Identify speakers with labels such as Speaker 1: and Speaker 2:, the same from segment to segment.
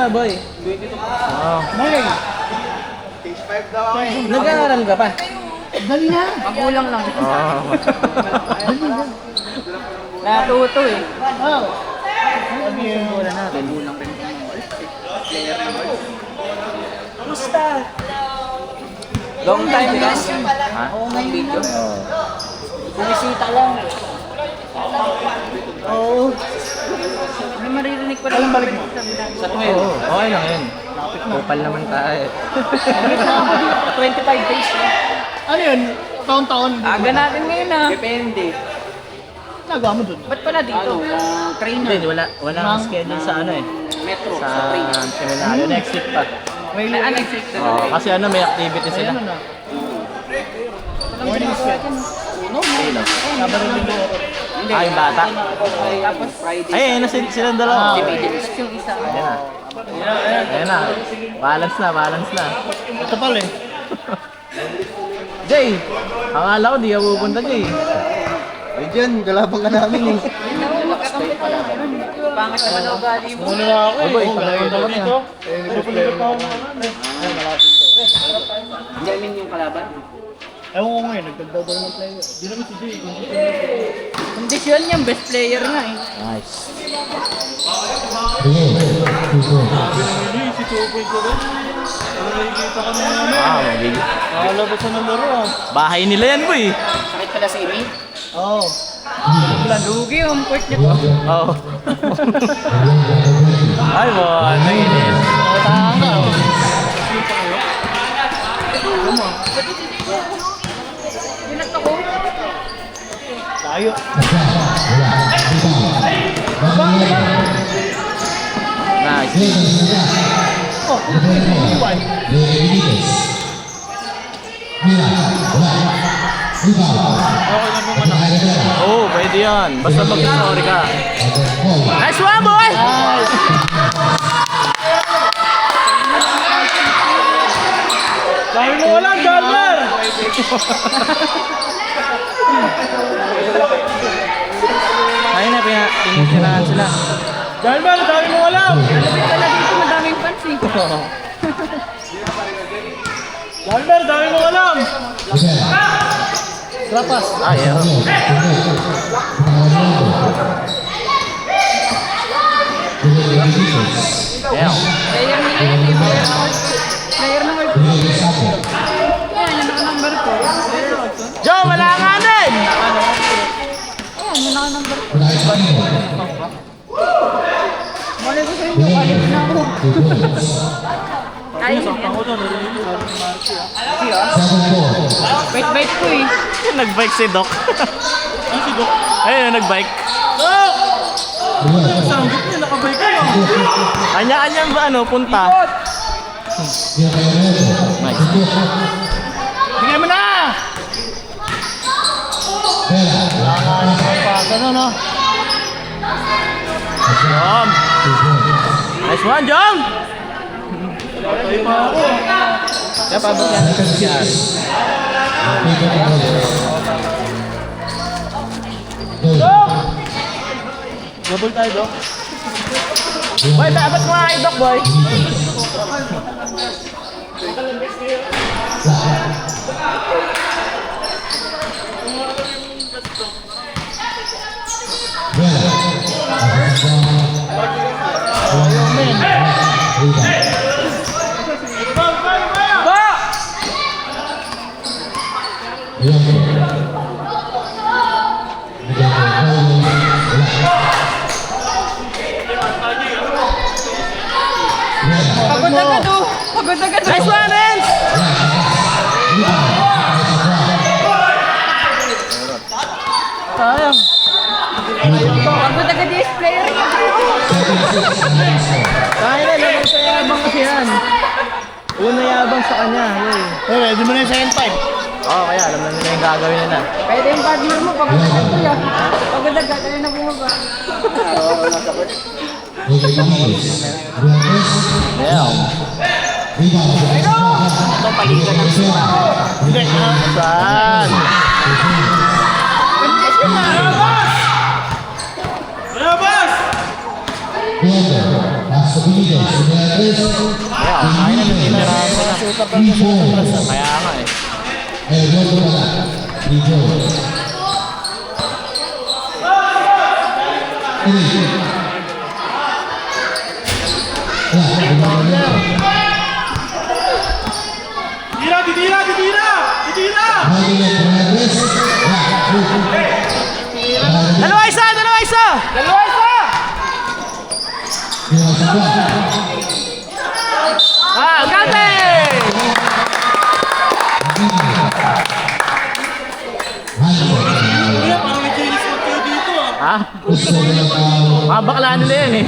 Speaker 1: na, boy.
Speaker 2: 22 pa.
Speaker 1: Oo.
Speaker 3: Malay.
Speaker 1: Nag-aaral ka pa?
Speaker 3: Dali na.
Speaker 2: Magulang lang.
Speaker 1: Oo.
Speaker 3: Dali na.
Speaker 2: Natuto eh.
Speaker 3: Oh. Sabi yun.
Speaker 2: Wala na. Magulang rin ng player naman.
Speaker 3: Kamusta?
Speaker 2: Long time ka?
Speaker 1: Ha?
Speaker 3: Oo, ngayon lang.
Speaker 1: Oo.
Speaker 3: Bumisita lang. Oo.
Speaker 2: May maririnig pa
Speaker 3: Alam balik mo?
Speaker 2: Sa 12.
Speaker 1: Oo, okay lang yun. Kupal naman tayo.
Speaker 2: 25 days eh.
Speaker 3: Ano yun? Taon-taon.
Speaker 2: Aga natin ngayon ah. Depende.
Speaker 3: Nagawa mo dun.
Speaker 2: Ba't pala dito? Trainer.
Speaker 1: Hindi, wala kang schedule sa ano eh.
Speaker 2: Metro.
Speaker 1: Sa
Speaker 2: Sa trainer.
Speaker 1: seminaryo. Next week pa.
Speaker 3: May
Speaker 2: Next week na.
Speaker 1: Oo, kasi ano, may activity sila.
Speaker 3: Ayun na. Morning sweat.
Speaker 1: Sino?
Speaker 3: Sabado linggo.
Speaker 2: Hindi.
Speaker 1: Ah, yung bata.
Speaker 2: Tapos Friday.
Speaker 1: Ay, ayun na silang dalawa.
Speaker 2: Si Middle East yung isa.
Speaker 1: Ayan na. Ayan na. Balance na.
Speaker 3: Ito pala eh.
Speaker 1: Jay! Akala ko di ka pupunta, Jay.
Speaker 4: Ay dyan, kalabang ka namin eh.
Speaker 2: Magkakamit pa lang. Pangit naman ang ugali mo.
Speaker 3: Ano na ako eh.
Speaker 1: Boy,
Speaker 3: Oo,
Speaker 1: talagang
Speaker 3: lagi
Speaker 1: talaga.
Speaker 3: dito. Pupulipot pa ako ng ano eh. Ay, malapit to.
Speaker 2: Jamin yung kalaban.
Speaker 3: Ewan ko ngayon, nagdagdagan ng player. Di naman si Jay.
Speaker 2: Kondisyon niya, best player nga eh.
Speaker 1: Nice.
Speaker 3: Hindi, si Tupoy ko rin. Ano nakikita ka ng ano?
Speaker 1: Ah, magiging.
Speaker 3: Nakalabas na ng laro ah.
Speaker 1: Bahay nila yan, boy.
Speaker 2: Sakit pala si Amy.
Speaker 3: Oo.
Speaker 2: Lugi yung court niya.
Speaker 1: Oo. Ay, boy. Naginis.
Speaker 3: Nakatahan ka oh.
Speaker 2: Yun ako.
Speaker 3: Tayo.
Speaker 1: Nice.
Speaker 3: Oh, iwan. Okay lang yung anak.
Speaker 1: Oo, pwede yan. Basta mag-sorry ka. Nice one, boy!
Speaker 3: Dahil mo walang Jalmer!
Speaker 1: Ayun na, pinitirahan sila.
Speaker 3: Jalmer, dahil mo walang!
Speaker 2: Lapit pala dito, madaming fans eh.
Speaker 3: Jalmer, dahil mo walang! Trapas.
Speaker 1: Ah, yeah. Yeah.
Speaker 2: Player nila yun eh. Player ng World Cup. Yan, yan ako number 4.
Speaker 1: Joe, wala nga din!
Speaker 2: Ayan, yan ako number 4. Malay ko sa inyo, kalit na ako. Kaya yun yan. Bait-bait ko eh.
Speaker 1: Nag-bike si Doc. Ayun, nag-bike.
Speaker 3: Sanggit niya, nakabike ka lang.
Speaker 1: Kanya-kanyang ba ano, punta. Nice.
Speaker 3: Bigyan mo na! Ano, no?
Speaker 1: Jom! Nice one, Jom! Kaya pabot yan ito siya.
Speaker 3: Double tayo, Dok.
Speaker 1: Boy, paabot mo nga kay Doc, boy.
Speaker 2: Pagod agad oh. Pagod agad oh.
Speaker 1: Nice one, Renz!
Speaker 3: Sayang.
Speaker 2: Pagod agad yung player.
Speaker 1: Kaya na, labang sa yabang kasi yan. Una yabang sa kanya. Yay.
Speaker 3: Eh, ready mo na yung second time.
Speaker 1: Oo, kaya alam na nila yung gagawin nila.
Speaker 2: Pwede yung partner mo. Pagod agad ko yan. Pagod agad. Kaya na bumaba.
Speaker 1: Yeah.
Speaker 2: Ito palitan ng sila.
Speaker 3: Hindi,
Speaker 1: Saan?
Speaker 2: Condition na.
Speaker 3: Labas!
Speaker 1: Kaya, kaya na ng tinirahan mo na. Kaya nga eh.
Speaker 3: Titira, titira, titira! Titira!
Speaker 1: Dalawa isa! Dalawa isa!
Speaker 2: Dalawa isa!
Speaker 1: Ah, gante!
Speaker 3: Kuya, parang may Chinese food kayo dito ah.
Speaker 1: Ha? Bakla nila yan eh.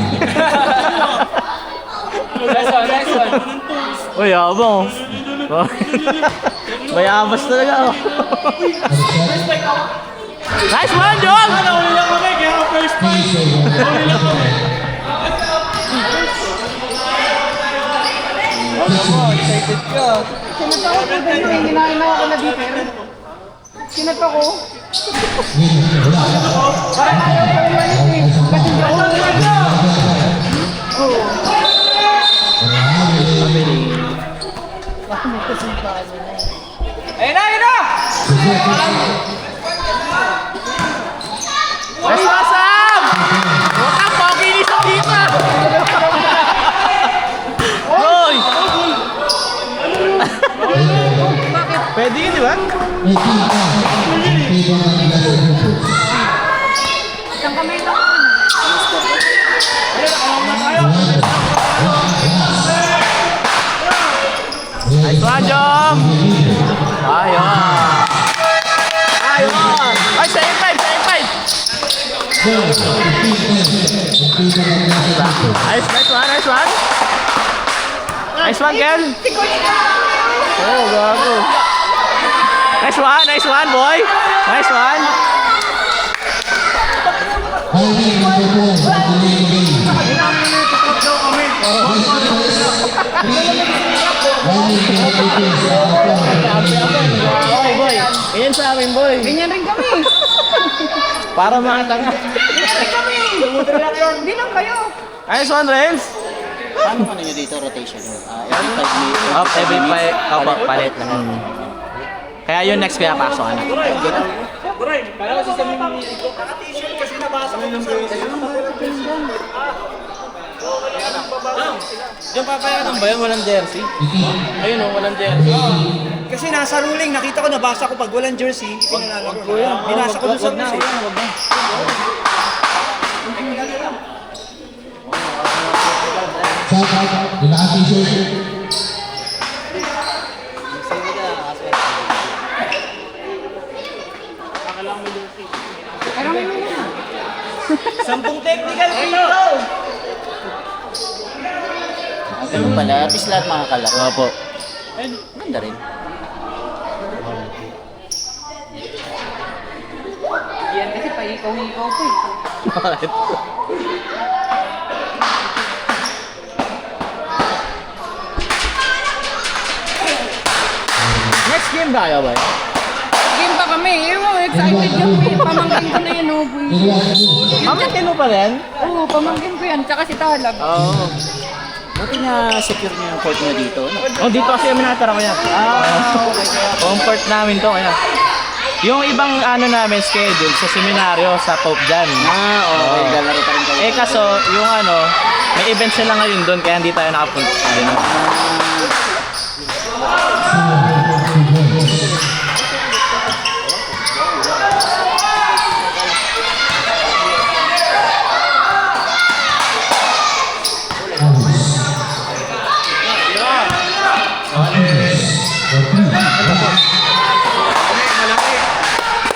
Speaker 2: Nice one, nice one.
Speaker 1: Uy, abang oh. Bayabas talaga oh. Nice one, John!
Speaker 3: Nauli lang kami, kaya ako first fight. Nauli lang kami.
Speaker 4: Excited ka.
Speaker 2: Sinata ko po ganyan, may hinahin ako na dito. Sinata ko. Parang ayaw ko umalis eh. Kasi hindi ako umalis. Ayun na, ayun na!
Speaker 1: West Pasam! Huwag kang pakinis ang dito! Hoy! Pwede yun, di ba?
Speaker 2: Isang kamay lang ako.
Speaker 1: Nice one, Jom! Ayun! Ayun! Ay, same five! Same five! Nice one! Nice one! Nice one, girl! Oh, gago! Nice one, boy! Nice one! Okay, boy! Iyan sa amin, boy!
Speaker 2: Ganyan rin kami.
Speaker 1: Para mga tanga!
Speaker 2: Hindi lang kayo.
Speaker 1: Nice one, Renz!
Speaker 5: Paano ano nyo dito rotation? Every 5 minutes?
Speaker 1: Up, every five, opo, palit lang. Kaya yun next kaya pasok ano. Diyan papayagan ba yun? Walang jersey? Ayun o, walang jersey.
Speaker 4: Kasi nasa ruling, nakita ko, nabasa ko pag walang jersey, ipinalalaro. Binasa ko dun sa rules eh.
Speaker 2: Pero may muna.
Speaker 4: 10 technical dito!
Speaker 5: Ganun pala, at least lahat makakalaro.
Speaker 1: Opo.
Speaker 5: Ganda rin.
Speaker 2: Yan kasi paikaw-ikaw po eh.
Speaker 1: Bakit? Next game ba kayo ba?
Speaker 2: Game pa kami. Ewan, excited yung pamangkin ko na yan, oh, boy.
Speaker 1: Pamangkin mo pa rin?
Speaker 2: Oo, pamangkin ko yan. Tsaka si Talag.
Speaker 1: Oo.
Speaker 5: Buti na secure nyo yung court nyo dito. No?
Speaker 1: Oh, dito kasi kami nakatara kuya. Comfort namin to kaya. Yung ibang ano namin schedule sa seminaryo sa Pope Jan.
Speaker 5: Okay. Lalaro pa rin kayo.
Speaker 1: Eh kaso, yung ano, may event sila ngayon doon kaya hindi tayo nakapunta. Ayun.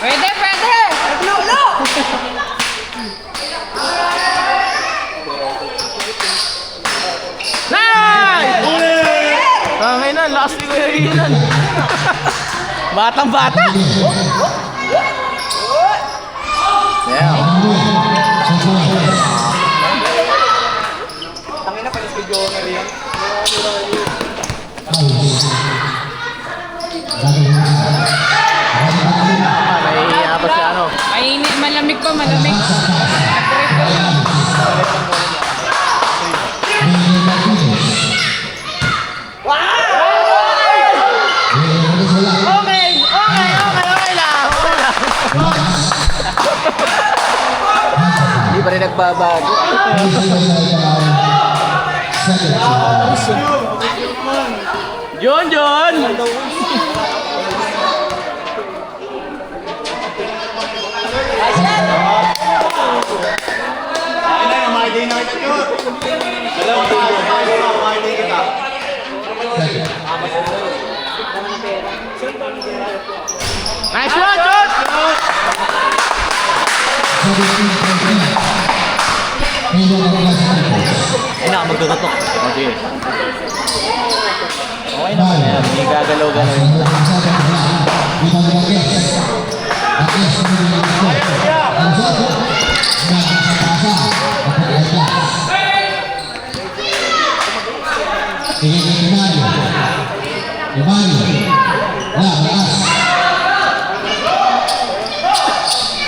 Speaker 2: Pwede, pwede! Naglulo!
Speaker 1: Nice! Tangay na, lakas ni Kuya Ian. Batang bata! Yeah.
Speaker 4: Tangina pa yung video na rin.
Speaker 1: Nahihiya pa si ano.
Speaker 2: Mainit, malamig pa, malamig. Nag-break ko lang.
Speaker 5: nagbabago.
Speaker 1: John! Nice one, John! Ay na, magtututok. O, sige. Okay na. Ayan, may gagalaw-galaw.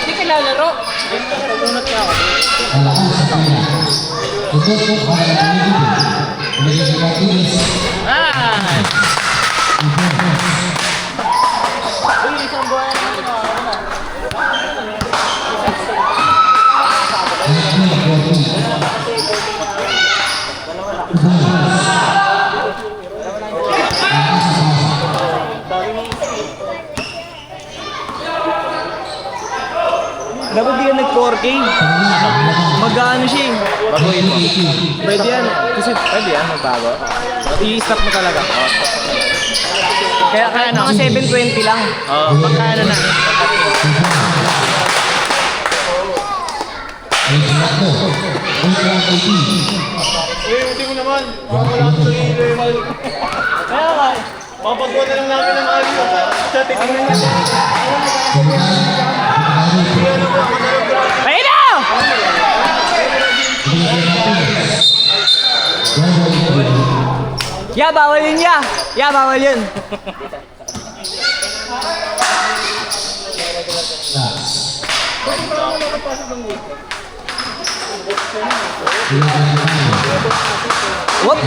Speaker 2: Hindi ka lalaro.
Speaker 1: Ah! Dapat di yan nag-4K. Mag-ano siya eh. Baguhin mo. Pwede yan. Kasi pwede yan, magbago. I-stop mo talaga. Kaya ano? Mga 720 lang. Oo, magkano na.
Speaker 3: Hindi mo naman. Wala ko sa level. Kaya nga, papagawa na lang namin ng aliyo sa tignan niya.
Speaker 1: Ayun na! Ya, bawal yun ya! Ya, bawal yun! Whoop!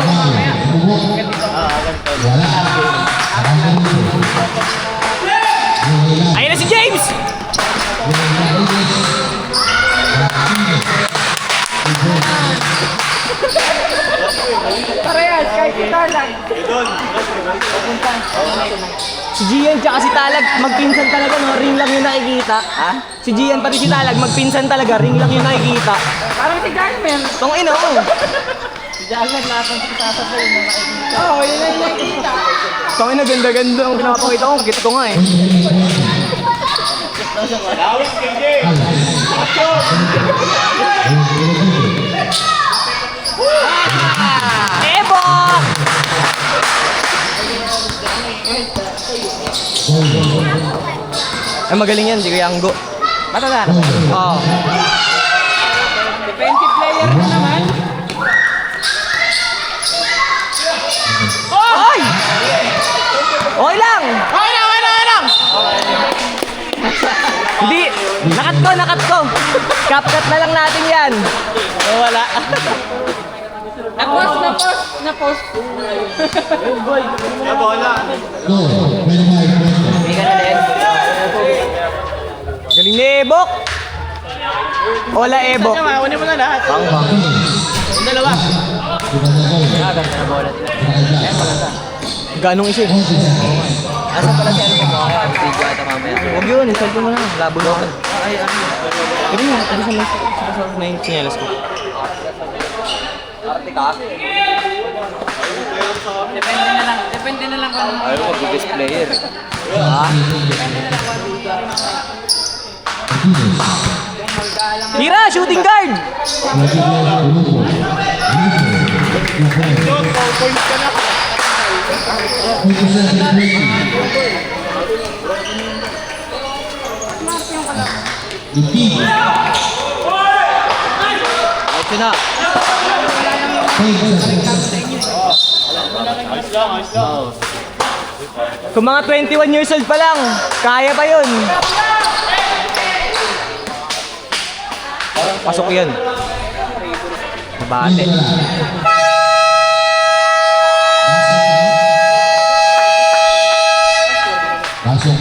Speaker 1: Ayun na si James!
Speaker 2: Parehas, kahit kita lang.
Speaker 1: Si Gian tsaka si Talag, magpinsan talaga, no? Ring lang yung nakikita. Ha? Si Gian pati si Talag, magpinsan talaga, ring lang yung nakikita.
Speaker 2: Parang si Carmen.
Speaker 1: Tong ino, oh.
Speaker 2: Si Jalan, lahat ng sasabay na nakikita. Oo, yun ang nakikita.
Speaker 1: Tong ino, ganda-ganda ang pinapakita ko. Kita ko nga eh.
Speaker 3: Lawis, KJ!
Speaker 1: Ebo! Ay, magaling yan, di ko yanggo. Matanda na. Oo.
Speaker 2: Defensive player mo naman.
Speaker 1: Oy! Okay lang! Okay lang! Hindi, nakat ko. Cap-cut na lang natin yan. Wala.
Speaker 2: Na-post.
Speaker 3: Kaya bola.
Speaker 1: Hindi ka na din. Galing ni Ebok. Hola, Ebok.
Speaker 3: Kunin mo na lahat.
Speaker 1: Bang.
Speaker 3: Yung dalawa.
Speaker 1: Ganda na bola. Ayan, maganda. Ganong isa eh. Asa pala si Alvin? Video ata mamaya. Huwag yun, isalto mo na. Labo na ako. Ay, ano. Pwede mo, sa yung sinyalas ko. Arte ka?
Speaker 2: Depende na lang kung
Speaker 1: Ayaw ko, biggest player. Ha? Tira, shooting guard!
Speaker 3: Points ka na.
Speaker 1: Ito na.
Speaker 3: Ayos lang.
Speaker 1: Kung mga 21 years old pa lang, kaya pa yun. Pasok yan. Mabate.
Speaker 6: Pasok.